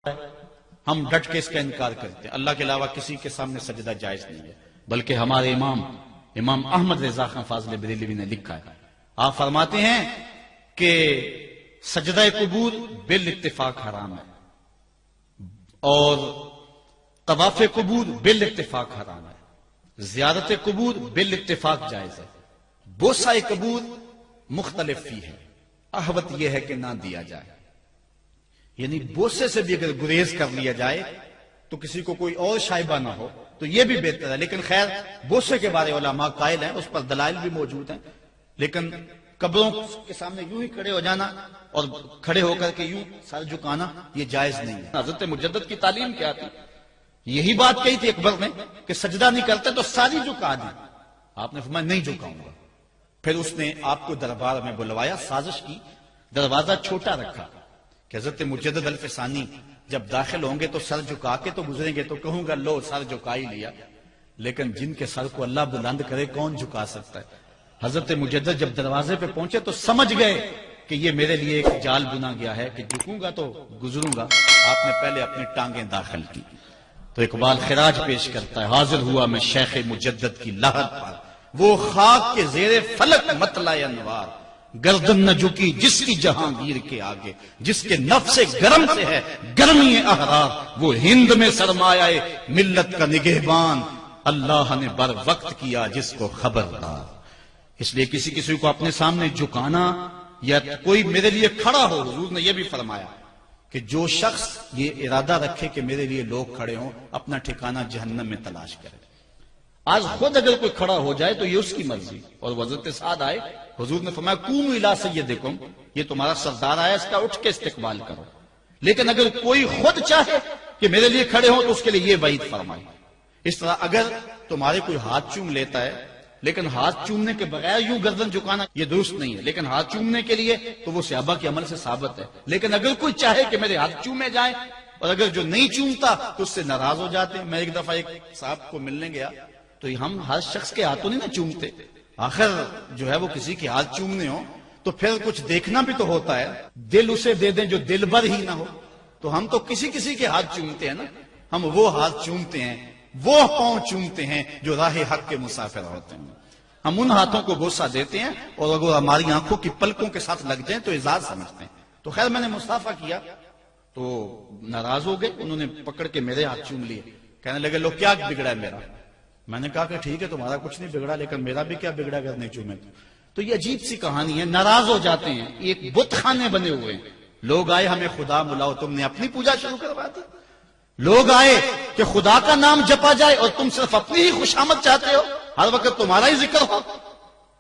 ہم ڈٹ کے اس کا انکار کرتے ہیں. اللہ کے علاوہ کسی کے سامنے سجدہ جائز نہیں ہے. بلکہ ہمارے امام احمد رضا خان فاضل بریلوی نے لکھا ہے، آپ فرماتے ہیں کہ سجدہ قبور بالاتفاق حرام ہے اور طواف قبور بالاتفاق حرام ہے، زیارت قبور بالاتفاق جائز ہے، بوسہ قبور مختلف فی ہے، احوط یہ ہے کہ نہ دیا جائے. یعنی بوسے سے بھی اگر گریز کر لیا جائے تو کسی کو کوئی اور شائبہ نہ ہو تو یہ بھی بہتر ہے. لیکن خیر بوسے کے بارے علماء قائل ہیں، اس پر دلائل بھی موجود ہیں، لیکن قبروں کے سامنے یوں ہی کھڑے ہو جانا اور کھڑے ہو کر کے یوں سر جھکانا یہ جائز نہیں ہے. حضرت مجدد کی تعلیم کیا تھی؟ یہی بات کہی تھی اکبر نے کہ سجدہ نہیں کرتے تو ساری جھکا دی. آپ نے فرمایا نہیں جھکاؤں گا. پھر اس نے آپ کو دربار میں بلوایا، سازش کی، دروازہ چھوٹا رکھا کہ حضرت مجدد الفسانی جب داخل ہوں گے تو سر جھکا کے تو گزریں گے تو کہوں گا لو سر جھکا ہی لیا، لیکن جن کے سر کو اللہ بلند کرے کون جھکا سکتا ہے. حضرت مجدد جب دروازے پہ پہنچے تو سمجھ گئے کہ یہ میرے لیے ایک جال بنا گیا ہے کہ جھکوں گا تو گزروں گا. آپ نے پہلے اپنی ٹانگیں داخل کی. تو اقبال خراج پیش کرتا ہے، حاضر ہوا میں شیخ مجدد کی لحد پر، وہ خاک کے زیر فلک مطلع انوار، گردن نہ جھکی جس کی جہانگیر کے آگے، جس کے نفس گرم سے ہے گرمی احرار، وہ ہند میں سرمایہ ملت کا نگہبان، اللہ نے بر وقت کیا جس کو خبردار. اس لیے کسی کو اپنے سامنے جھکانا یا کوئی میرے لیے کھڑا ہو، حضور نے یہ بھی فرمایا کہ جو شخص یہ ارادہ رکھے کہ میرے لیے لوگ کھڑے ہوں اپنا ٹھکانہ جہنم میں تلاش کرے. آج خود اگر کوئی کھڑا ہو جائے تو یہ اس کی مرضی. اور حضرت سعد آئے، حضور نے فرمایا قوموا الی سیدکم، یہ تمہارا سردار آیا، اس کا اٹھ کے استقبال کرو. لیکن اگر کوئی خود چاہے کہ میرے لیے کھڑے ہوں تو اس کے لیے یہ وعید فرمائی. اس طرح اگر تمہارے کوئی ہاتھ چوم لیتا ہے لیکن ہاتھ چومنے کے بغیر یوں گردن جھکانا یہ درست نہیں ہے، لیکن ہاتھ چومنے کے لیے تو وہ صحابہ کے عمل سے ثابت ہے. لیکن اگر کوئی چاہے کہ میرے ہاتھ چومے جائیں اور اگر جو نہیں چومتا تو اس سے ناراض ہو جاتے ہیں. میں ایک دفعہ ایک صاحب کو ملنے گیا تو ہم ہر شخص کے ہاتھوں نہیں نہ چومتے، آخر جو ہے وہ کسی کے ہاتھ چومنے ہو تو پھر کچھ دیکھنا بھی تو ہوتا ہے. دل اسے دے دیں جو دل بر ہی نہ ہو. تو ہم تو کسی کے ہاتھ چومتے ہیں نا، ہم وہ ہاتھ چومتے ہیں، وہ پاؤں چومتے ہیں جو راہ حق کے مسافر ہوتے ہیں. ہم ان ہاتھوں کو بوسہ دیتے ہیں اور اگر ہماری آنکھوں کی پلکوں کے ساتھ لگ جائیں تو اعزاز سمجھتے ہیں. تو خیر میں نے مصافحہ کیا تو ناراض ہو گئے، انہوں نے پکڑ کے میرے ہاتھ چوم لیے، کہنے لگے لو کیا بگڑا ہے میرا. میں نے کہا کہ ٹھیک ہے تمہارا کچھ نہیں بگڑا لیکن میرا بھی کیا بگڑا اگر نہیں چومے. تو یہ عجیب سی کہانی ہے، ناراض ہو جاتے ہیں. ایک بت خانے بنے ہوئے ہیں، لوگ آئے ہمیں خدا بلاؤ، تم نے اپنی پوجا شروع کروا دی. لوگ آئے کہ خدا کا نام جپا جائے اور تم صرف اپنی ہی خوشامد چاہتے ہو، ہر وقت تمہارا ہی ذکر ہو.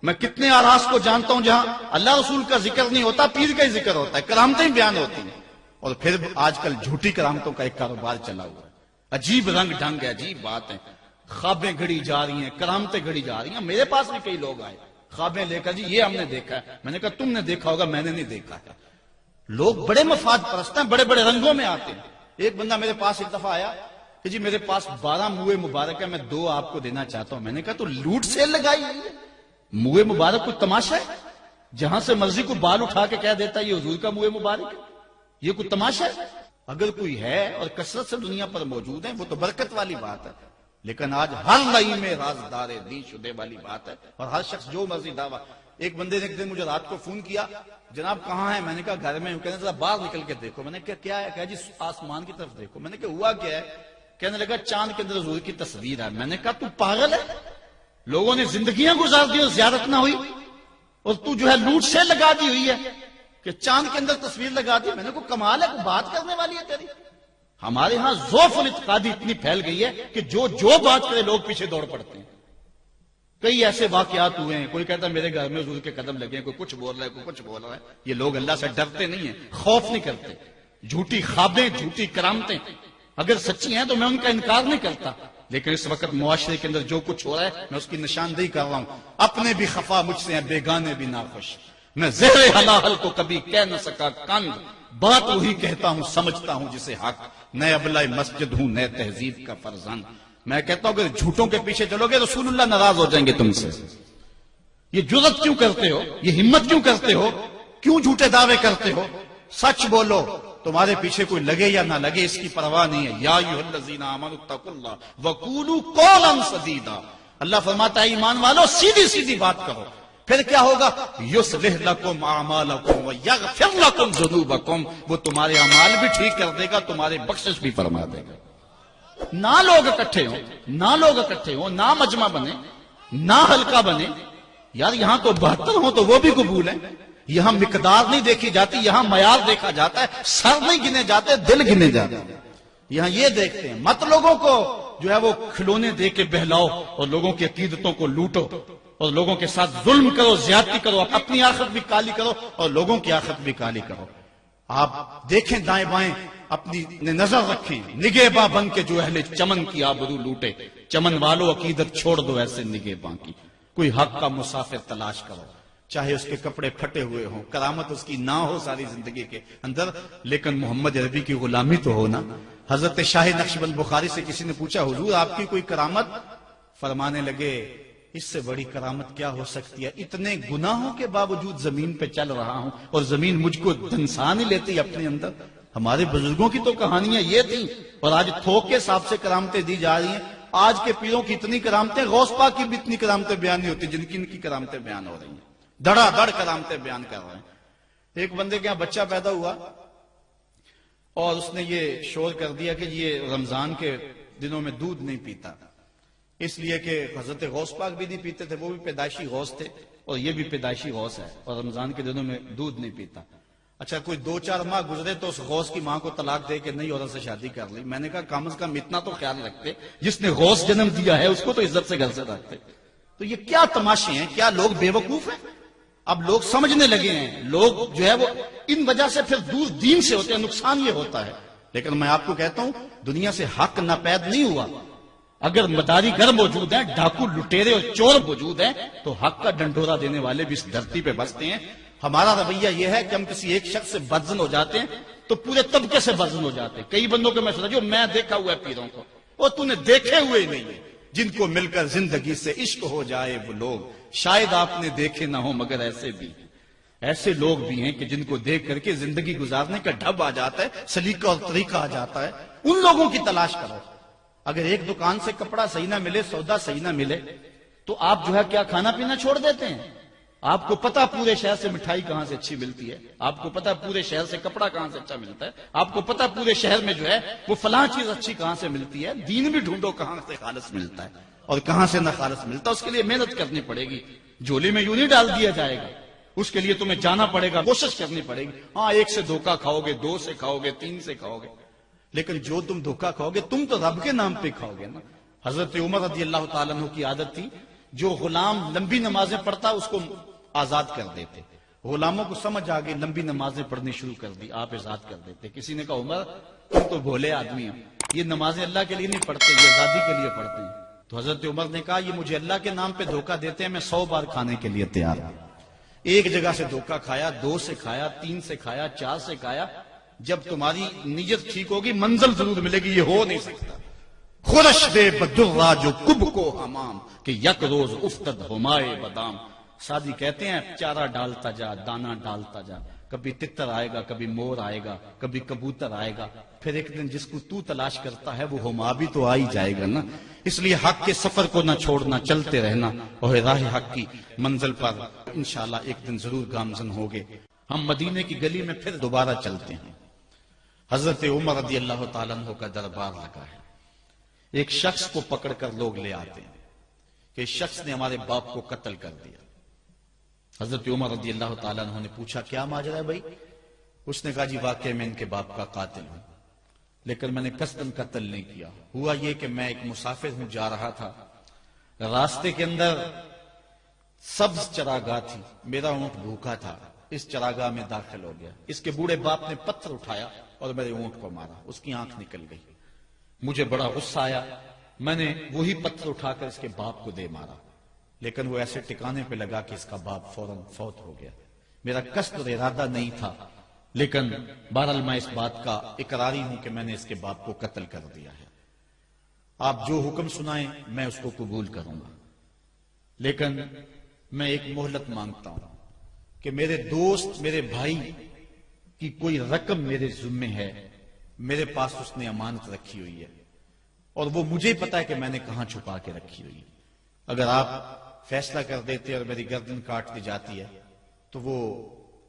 میں کتنے آراز کو جانتا ہوں جہاں اللہ رسول کا ذکر نہیں ہوتا، پیر کا ہی ذکر ہوتا ہے، کرامتیں بیان ہوتی ہیں. اور پھر آج کل جھوٹی کرامتوں کا ایک کاروبار چلا ہوا ہے. عجیب رنگ ڈھنگ ہے، عجیب بات ہے. خوابیں گھڑی جا رہی ہیں، کرامتیں گھڑی جا رہی ہیں. میرے پاس بھی کئی لوگ آئے خوابیں لے کر، جی یہ ہم نے دیکھا ہے. میں نے کہا تم نے دیکھا ہوگا، میں نے نہیں دیکھا ہے. لوگ بڑے مفاد پرست ہیں، بڑے بڑے رنگوں میں آتے ہیں. ایک بندہ میرے پاس ایک دفعہ آیا کہ جی میرے پاس 12 موئے مبارک ہے، میں 2 آپ کو دینا چاہتا ہوں. میں نے کہا تو لوٹ سیل لگائی ہوئی ہے، موئے مبارک کوئی تماشا ہے؟ جہاں سے مرضی کو بال اٹھا کے کہہ دیتا ہے یہ حضور کا موئے مبارک ہے، یہ کوئی تماشا ہے؟ اگر کوئی ہے اور کثرت سے دنیا پر موجود ہے وہ تو برکت والی بات ہے. لیکن آج ہر لئی میں رازدار دین شدے والی بات ہے اور ہر شخص جو مرضی دعویٰ. ایک بندے نے ایک دن مجھے رات کو فون کیا، جناب کہاں ہے؟ میں نے کہا گھر میں ہوں. کہنے ذرا باہر نکل کے دیکھو. میں نے کہا کیا ہے؟ کہا جی آسمان کی طرف دیکھو. میں نے کہا ہوا کیا ہے؟ کہنے لگا چاند کے اندر حضور کی تصویر ہے. میں نے کہا تو پاگل ہے؟ لوگوں نے زندگیاں گزار دی اور زیارت نہ ہوئی اور تو جو ہے لوٹ سے لگا دی ہوئی ہے کہ چاند کے اندر تصویر لگا دی. میں نے کہا کمال ہے، کوئی بات کرنے والی ہے تیری. ہمارے ہاں ذوف الاعتقادی اتنی پھیل گئی ہے کہ جو بات کرے لوگ پیچھے دوڑ پڑتے ہیں. کئی ایسے واقعات ہوئے ہیں، کوئی کہتا ہے میرے گھر میں حضور کے قدم لگے ہیں، کوئی کچھ بول رہا ہے، کوئی کچھ بول رہا ہے. یہ لوگ اللہ سے ڈرتے نہیں ہیں، خوف نہیں کرتے. جھوٹی خوابیں، جھوٹی کرامتیں اگر سچی ہیں تو میں ان کا انکار نہیں کرتا، لیکن اس وقت معاشرے کے اندر جو کچھ ہو رہا ہے میں اس کی نشاندہی کر رہا ہوں. اپنے بھی خفا مجھ سے ہیں، بیگانے بھی ناخوش. میں زہر حلاحل کو کبھی کہہ نہ سکا کند، بات وہی کہتا ہوں سمجھتا ہوں جسے حق. نئے ابلۂ مسجد ہوں، نئے تہذیب کا فرزند. میں کہتا ہوں اگر جھوٹوں کے پیچھے چلو گے رسول اللہ ناراض ہو جائیں گے تم سے. یہ جرأت کیوں کرتے ہو؟ یہ ہمت کیوں کرتے ہو؟ کیوں جھوٹے دعوے کرتے ہو؟ سچ بولو تو تمہارے پیچھے کوئی لگے یا نہ لگے اس کی پرواہ نہیں ہے. یا ایھا الذین آمنوا اتقوا اللہ وقولوا قولا سدیدا. اللہ فرماتا ہے ایمان والو سیدھی سیدھی بات کرو. پھر کیا ہوگا؟ یصلح لکم اعمالکم ویغفر لکم ذنوبکم. وہ تمہارے اعمال بھی ٹھیک کر دے گا، تمہارے بخشش بھی فرما دے گا. نہ لوگ اکٹھے ہوں، نہ مجمع بنے، نہ حلقہ بنے. یار یہاں تو 72 ہوں تو وہ بھی قبول ہے. یہاں مقدار نہیں دیکھی جاتی، یہاں معیار دیکھا جاتا ہے. سر نہیں گنے جاتے، دل گنے جاتے ہیں. یہاں یہ دیکھتے ہیں. مت لوگوں کو جو ہے وہ کھلونے دے کے بہلاؤ اور لوگوں کی عقیدتوں کو لوٹو اور لوگوں کے ساتھ ظلم کرو، زیادتی کرو، اپنی آخرت بھی کالی کرو اور لوگوں کی آخرت بھی کالی کرو. آپ دیکھیں دائیں بائیں، اپنی نظر رکھیں. نگہباں بن کے جو اہل چمن کی آبرو لوٹے. چمن والو عقیدت چھوڑ دو ایسے نگہباں کی. کوئی حق کا مسافر تلاش کرو، چاہے اس کے کپڑے پھٹے ہوئے ہوں، کرامت اس کی نہ ہو ساری زندگی کے اندر، لیکن محمد عربی کی غلامی تو ہو نا. حضرت شاہ نقشبند بخاری سے کسی نے پوچھا حضور آپ کی کوئی کرامت؟ فرمانے لگے اس سے بڑی کرامت کیا ہو سکتی ہے؟ اتنے گناہوں کے باوجود زمین پہ چل رہا ہوں اور زمین مجھ کو دنسا نہیں لیتی اپنے اندر. ہمارے بزرگوں کی تو کہانیاں یہ تھیں اور آج تھوک کے حساب سے کرامتیں دی جا رہی ہیں. آج کے پیروں کی اتنی کرامتیں، غوث پاک کی بھی اتنی کرامتیں بیان نہیں ہوتی جن کی ان کی کرامتیں بیان ہو رہی ہیں. دڑا دڑ کرامتیں بیان کر رہے ہیں. ایک بندے کے یہاں بچہ پیدا ہوا اور اس نے یہ شور کر دیا کہ یہ رمضان کے دنوں میں دودھ نہیں پیتا، اس لیے کہ حضرت غوث پاک بھی نہیں پیتے تھے، وہ بھی پیدائشی غوث تھے اور یہ بھی پیدائشی غوث ہے اور رمضان کے دنوں میں دودھ نہیں پیتا. اچھا کوئی 2-4 ماہ گزرے تو اس غوث کی ماں کو طلاق دے کے نئی عورت سے شادی کر لی. میں نے کہا کم از کم اتنا تو خیال رکھتے، جس نے غوث جنم دیا ہے اس کو تو عزت سے گھر سے رکھتے. تو یہ کیا تماشے ہیں؟ کیا لوگ بے وقوف ہیں؟ اب لوگ سمجھنے لگے ہیں. لوگ جو ہے وہ ان وجہ سے پھر دور دین سے ہوتے ہیں. نقصان یہ ہوتا ہے. لیکن میں آپ کو کہتا ہوں دنیا سے حق ناپید نہیں ہوا. اگر مداری گر موجود ہیں، ڈاکو لٹیرے اور چور موجود ہیں تو حق کا ڈنڈورا دینے والے بھی اس دھرتی پہ بستے ہیں. ہمارا رویہ یہ ہے کہ ہم کسی ایک شخص سے بدزن ہو جاتے ہیں تو پورے طبقے سے بدزن ہو جاتے ہیں. کئی بندوں کو میں سنا جو میں دیکھا ہوا ہے پیروں کو، اور تو نے دیکھے ہوئے نہیں ہے. جن کو مل کر زندگی سے عشق ہو جائے وہ لوگ شاید آپ نے دیکھے نہ ہو، مگر ایسے لوگ بھی ہیں کہ جن کو دیکھ کر کے زندگی گزارنے کا ڈھب آ جاتا ہے، سلیقہ اور طریقہ آ جاتا ہے. ان لوگوں کی تلاش کرو. اگر ایک دکان سے کپڑا صحیح نہ ملے، سودا صحیح نہ ملے تو آپ جو ہے کیا کھانا پینا چھوڑ دیتے ہیں؟ آپ کو پتا پورے شہر سے مٹھائی کہاں سے اچھی ملتی ہے، آپ کو پتا پورے شہر سے کپڑا کہاں سے اچھا ملتا ہے، آپ کو پتا پورے شہر میں جو ہے وہ فلاں چیز اچھی کہاں سے ملتی ہے. دین بھی ڈھونڈو کہاں سے خالص ملتا ہے اور کہاں سے نہ خالص ملتا. اس کے لیے محنت کرنی پڑے گی. جھولی میں یوں نہیں ڈال دیا جائے گا. اس کے لیے تمہیں جانا پڑے گا، کوشش کرنی پڑے گی. ہاں 1 سے دھوکہ کھاؤ گے، 2 سے کھاؤ گے، 3 سے کھاؤ گے، لیکن جو تم دھوکہ کھاؤ گے تم تو رب کے نام پہ کھاؤ گے نا. حضرت عمر رضی اللہ تعالیٰ عنہ کی عادت تھی جو غلام لمبی نمازیں پڑھتا اس کو آزاد کر دیتے. غلاموں کو سمجھ آ گئی لمبی نمازیں پڑھنی شروع کر دی، آپ آزاد کر دیتے. کسی نے کہا عمر تم تو بھولے آدمی ہو، یہ نمازیں اللہ کے لیے نہیں پڑھتے، یہ آزادی کے لیے پڑھتے ہیں. تو حضرت عمر نے کہا یہ مجھے اللہ کے نام پہ دھوکہ دیتے ہیں، میں 100 بار کھانے کے لیے تیار ہوں. ایک جگہ سے دھوکہ کھایا، 2 سے کھایا، 3 سے کھایا، 4 سے کھایا. جب تمہاری نیت ٹھیک ہوگی منزل ضرور ملے گی. یہ ہو نہیں سکتا. خورش دے بدرا جو کب کو حمام کہ یک روز افتد ہمائے بادام. سادی کہتے ہیں چارہ ڈالتا جا، دانا ڈالتا جا. کبھی تتر آئے گا، کبھی مور آئے گا، کبھی کبوتر آئے گا. پھر ایک دن جس کو تو تلاش کرتا ہے وہ ہما بھی تو آ ہی جائے گا نا. اس لیے حق کے سفر کو نہ چھوڑنا، چلتے رہنا اور راہ حق کی منزل پر انشاءاللہ ایک دن ضرور گامزن ہوگے. ہم مدینے کی گلی میں پھر دوبارہ چلتے ہیں. حضرت عمر رضی اللہ تعالیٰ عنہ کا دربار لگا ہے. ایک شخص کو پکڑ کر لوگ لے آتے ہیں کہ اس شخص نے ہمارے باپ کو قتل کر دیا. حضرت عمر رضی اللہ تعالیٰ عنہ نے پوچھا کیا ماجرا ہے بھائی؟ اس نے کہا جی واقعی میں ان کے باپ کا قاتل ہوں، لیکن میں نے قصداً قتل نہیں کیا. ہوا یہ کہ میں ایک مسافر ہوں، جا رہا تھا، راستے کے اندر سبز چراگاہ تھی، میرا اونٹ بھوکا تھا، اس چراگاہ میں داخل ہو گیا. اس کے بوڑھے باپ نے پتھر اٹھایا اور میرے اونٹ کو مارا. اس کی آنکھ نکل گئی. مجھے بڑا غصہ آیا، میں نے وہی پتھر اٹھا کر اس کے باپ کو دے مارا، لیکن وہ ایسے ٹکانے پہ لگا کہ اس کا باپ فوراً فوت ہو گیا. میرا قصد اور ارادہ نہیں تھا، لیکن بہرحال میں اس بات کا اقراری ہوں کہ میں نے اس کے باپ کو قتل کر دیا ہے. آپ جو حکم سنائیں میں اس کو قبول کروں گا، لیکن میں ایک مہلت مانگتا ہوں کہ میرے دوست، میرے بھائی کی کوئی رقم میرے ذمے ہے، میرے پاس اس نے امانت رکھی ہوئی ہے اور وہ مجھے پتا ہے کہ میں نے کہاں چھپا کے رکھی ہوئی ہے۔ اگر آپ فیصلہ کر دیتے اور میری گردن کاٹ دی جاتی ہے تو وہ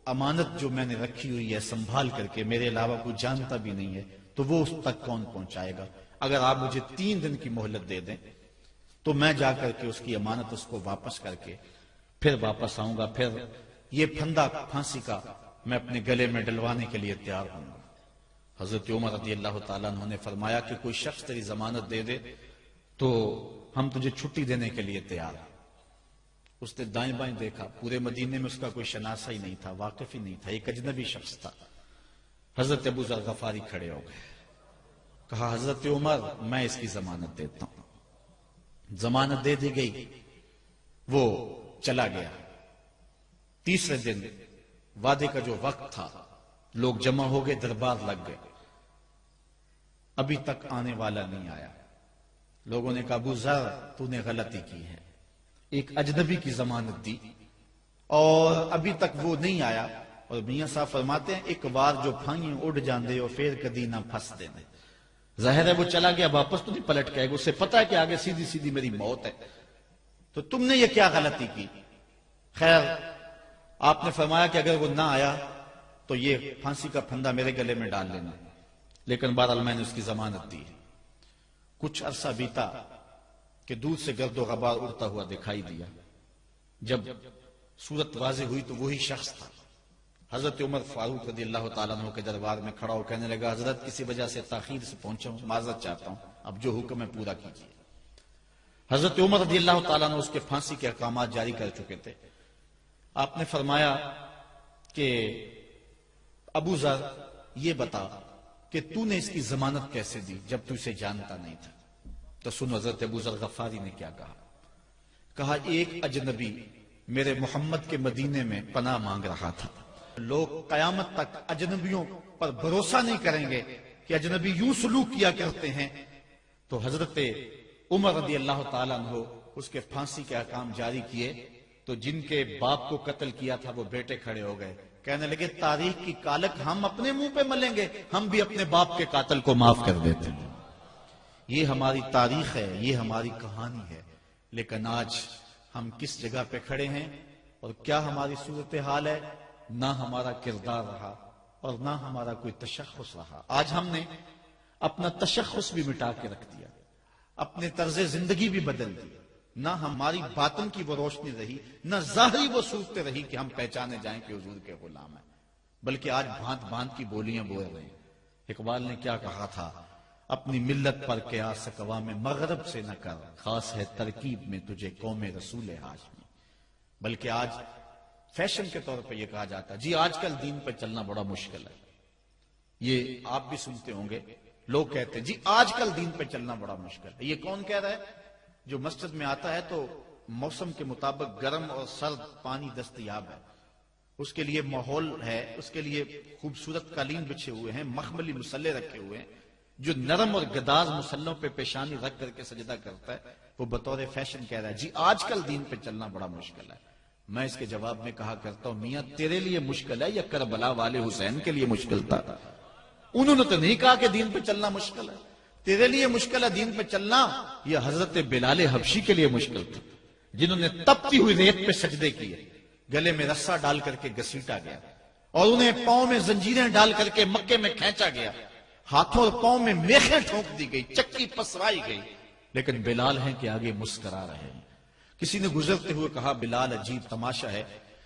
امانت جو میں نے رکھی ہوئی ہے سنبھال کر کے میرے علاوہ کوئی جانتا بھی نہیں ہے تو وہ اس تک کون پہنچائے گا؟ اگر آپ مجھے 3 دن کی مہلت دے دیں تو میں جا کر کے اس کی امانت اس کو واپس کر کے پھر واپس آؤں گا، پھر یہ پھندا پھانسی کا میں اپنے گلے میں ڈلوانے کے لیے تیار ہوں گا۔ حضرت عمر رضی اللہ تعالیٰ عنہ نے فرمایا کہ کوئی شخص تیری ضمانت دے دے تو ہم تجھے چھٹی دینے کے لیے تیار ہیں۔ اس نے دائیں بائیں دیکھا، پورے مدینے میں اس کا کوئی شناسہ ہی نہیں تھا، واقف ہی نہیں تھا، ایک اجنبی شخص تھا۔ حضرت ابو ذر غفاری کھڑے ہو گئے، کہا حضرت عمر میں اس کی ضمانت دیتا ہوں۔ ضمانت دے دی گئی، وہ چلا گیا۔ تیسرے دن وعدے کا جو وقت تھا لوگ جمع ہو گئے، دربار لگ گئے، ابھی تک آنے والا نہیں آیا۔ لوگوں نے کہا ابو ذر تو نے غلطی کی ہے، ایک اجنبی کی ضمانت دی اور ابھی تک وہ نہیں آیا۔ اور میاں صاحب فرماتے ہیں ایک بار جو پھائیں اڑ جاندے اور پھر کدی نہ پھنس دینے۔ ظاہر ہے وہ چلا گیا، واپس تو نہیں پلٹ کے آئے گا، اسے پتا ہے کہ آگے سیدھی سیدھی میری موت ہے، تو تم نے یہ کیا غلطی کی؟ خیر آپ نے فرمایا کہ اگر وہ نہ آیا تو یہ پھانسی کا پھندا میرے گلے میں ڈال لینا، لیکن بہرحال میں نے اس کی ضمانت دی۔ کچھ عرصہ بیتا کہ دور سے گرد و غبار اڑتا ہوا دکھائی دیا۔ جب صورت واضح ہوئی تو وہی شخص تھا۔ حضرت عمر فاروق رضی اللہ تعالیٰ عنہ کے دربار میں کھڑا ہو کہنے لگا حضرت کسی وجہ سے تاخیر سے پہنچا ہوں، معذرت چاہتا ہوں، اب جو حکم ہے پورا کیجیے۔ حضرت عمر رضی اللہ تعالیٰ عنہ اس کے پھانسی کے احکامات جاری کر چکے تھے۔ آپ نے فرمایا کہ ابو ذر یہ بتا کہ تو نے اس کی ضمانت کیسے دی جب تو اسے جانتا نہیں تھا؟ تو سنو حضرت ابو ذر غفاری نے کیا کہا۔ کہا ایک اجنبی میرے محمد کے مدینے میں پناہ مانگ رہا تھا۔ لوگ قیامت تک اجنبیوں پر بھروسہ نہیں کریں گے کہ اجنبی یوں سلوک کیا کرتے ہیں، تو حضرت عمر رضی اللہ تعالیٰ عنہ اس کے پھانسی کے احکام جاری کیے تو جن کے باپ کو قتل کیا تھا وہ بیٹے کھڑے ہو گئے، کہنے لگے تاریخ کی کالک ہم اپنے منہ پہ ملیں گے، ہم بھی اپنے باپ کے قاتل کو معاف کر دیتے ہیں۔ یہ ہماری تاریخ ہے، یہ ہماری کہانی ہے، لیکن آج ہم کس جگہ پہ کھڑے ہیں اور کیا ہماری صورتحال ہے؟ نہ ہمارا کردار رہا اور نہ ہمارا کوئی تشخص رہا۔ آج ہم نے اپنا تشخص بھی مٹا کے رکھ دیا، اپنے طرز زندگی بھی بدل دی، نہ ہماری باطن کی وہ روشنی رہی، نہ ظاہری وہ صورت رہی کہ ہم پہچانے جائیں کہ حضور کے غلام ہیں، بلکہ آج بھانت بھانت کی بولیاں بول رہے ہیں۔ اقبال نے کیا کہا تھا؟ اپنی ملت پر قیاس اقوام مغرب سے نہ کر، خاص ہے ترکیب میں تجھے قوم رسول ہاشمی۔ بلکہ آج فیشن کے طور پہ یہ کہا جاتا ہے جی آج کل دین پہ چلنا بڑا مشکل ہے۔ یہ آپ بھی سنتے ہوں گے، لوگ کہتے ہیں جی آج کل دین پہ چلنا بڑا مشکل ہے۔ یہ کون کہہ رہا ہے؟ جو مسجد میں آتا ہے تو موسم کے مطابق گرم اور سرد پانی دستیاب ہے، اس کے لیے ماحول ہے، اس کے لیے خوبصورت قالین بچھے ہوئے ہیں، مخملی مسلے رکھے ہوئے ہیں، جو نرم اور گداز مسلوں پہ پیشانی رکھ کر کے سجدہ کرتا ہے، وہ بطور فیشن کہہ رہا ہے جی آج کل دین پہ چلنا بڑا مشکل ہے۔ میں اس کے جواب میں کہا کرتا ہوں میاں تیرے لیے مشکل ہے یا کربلا والے حسین کے لیے مشکل تھا؟ انہوں نے تو نہیں کہا کہ دین پہ چلنا مشکل ہے، تیرے لیے مشکل ہے دین پہ چلنا، یہ حضرت بلال حبشی کے لیے مشکل تھا جنہوں نے تپتی ہوئی ریت پہ سجدے کیے، گلے میں رسا ڈال کر کے گھسیٹا گیا اور انہیں پاؤں میں زنجیریں ڈال کر کے مکے میں کھینچا گیا، ہاتھوں اور پاؤں میں میخیں ٹھونک دی گئی، چکی پسرائی گئی، لیکن بلال ہیں کہ آگے مسکرا رہے ہیں۔ کسی نے گزرتے ہوئے کہا بلال عجیب تماشا ہے،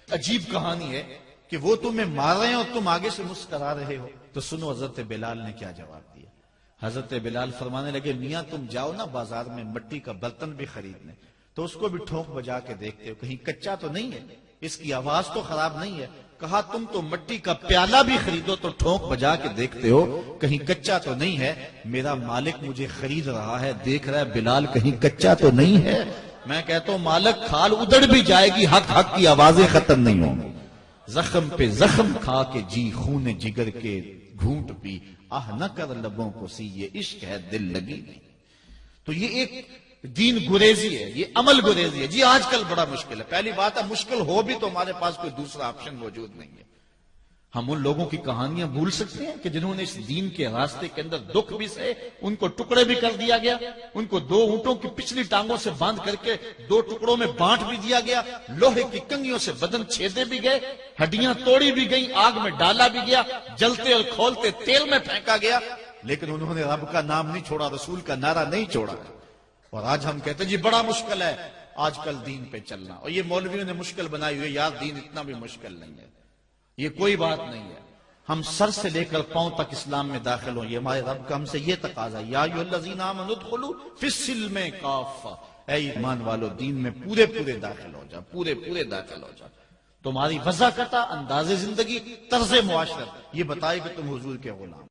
عجیب کہانی ہے کہ وہ تمہیں مار رہے ہیں اور تم آگے سے مسکرا رہے ہو۔ تو سنو حضرت بلال نے کیا جواب دیا۔ حضرت بلال فرمانے لگے میاں تم جاؤ نا بازار میں مٹی کا برتن بھی خریدنے، تو اس کو بھی ٹھونک بجا کے دیکھتے ہو کہیں کچا تو نہیں ہے، اس کی آواز تو خراب نہیں ہے۔ کہا تم تو مٹی کا پیالہ بھی خریدو تو ٹھونک بجا کے دیکھتے ہو کہیں کچا تو نہیں ہے، میرا مالک مجھے خرید رہا ہے، دیکھ رہا ہے بلال کہیں کچا تو نہیں ہے۔ میں کہتا ہوں مالک کھال ادڑ بھی جائے گی، حق حق کی آوازیں ختم نہیں ہوں گی۔ زخم پہ زخم کھا کے جی خون جگر کے گھونٹ پی، آہ نہ کر لبوں کو سی یہ عشق ہے دل لگی نہیں۔ تو یہ ایک دین گریزی ہے، یہ عمل گریزی ہے۔ جی آج کل بڑا مشکل ہے، پہلی بات ہے مشکل ہو بھی تو ہمارے پاس کوئی دوسرا آپشن موجود نہیں ہے۔ ہم ان لوگوں کی کہانیاں بھول سکتے ہیں کہ جنہوں نے اس دین کے راستے کے اندر دکھ بھی سہے، ان کو ٹکڑے بھی کر دیا گیا، ان کو 2 اونٹوں کی پچھلی ٹانگوں سے باندھ کر کے 2 ٹکڑوں میں بانٹ بھی دیا گیا، لوہے کی کنگھیوں سے بدن چھیدے بھی گئے، ہڈیاں توڑی بھی گئیں، آگ میں ڈالا بھی گیا، جلتے اور کھولتے تیل میں پھینکا گیا، لیکن انہوں نے رب کا نام نہیں چھوڑا، رسول کا نعرہ نہیں چھوڑا۔ اور آج ہم کہتے ہیں جی بڑا مشکل ہے آج کل دین پہ چلنا، اور یہ مولویوں نے مشکل بنائی ہوئی، یار دین اتنا بھی مشکل نہیں ہے، یہ کوئی بات نہیں ہے، ہم سر سے لے کر پاؤں تک اسلام میں داخل ہوں، یہ ہمارے رب کا ہم سے یہ تقاضا ہے، یا ایھا الذین آمنوا ادخلوا فی السلم کافہ، اے ایمان والو دین میں پورے پورے داخل ہو جا، پورے پورے داخل ہو جا۔ تمہاری وضاحت، انداز زندگی، طرز معاشرت یہ بتائے کہ تم حضور کے غلام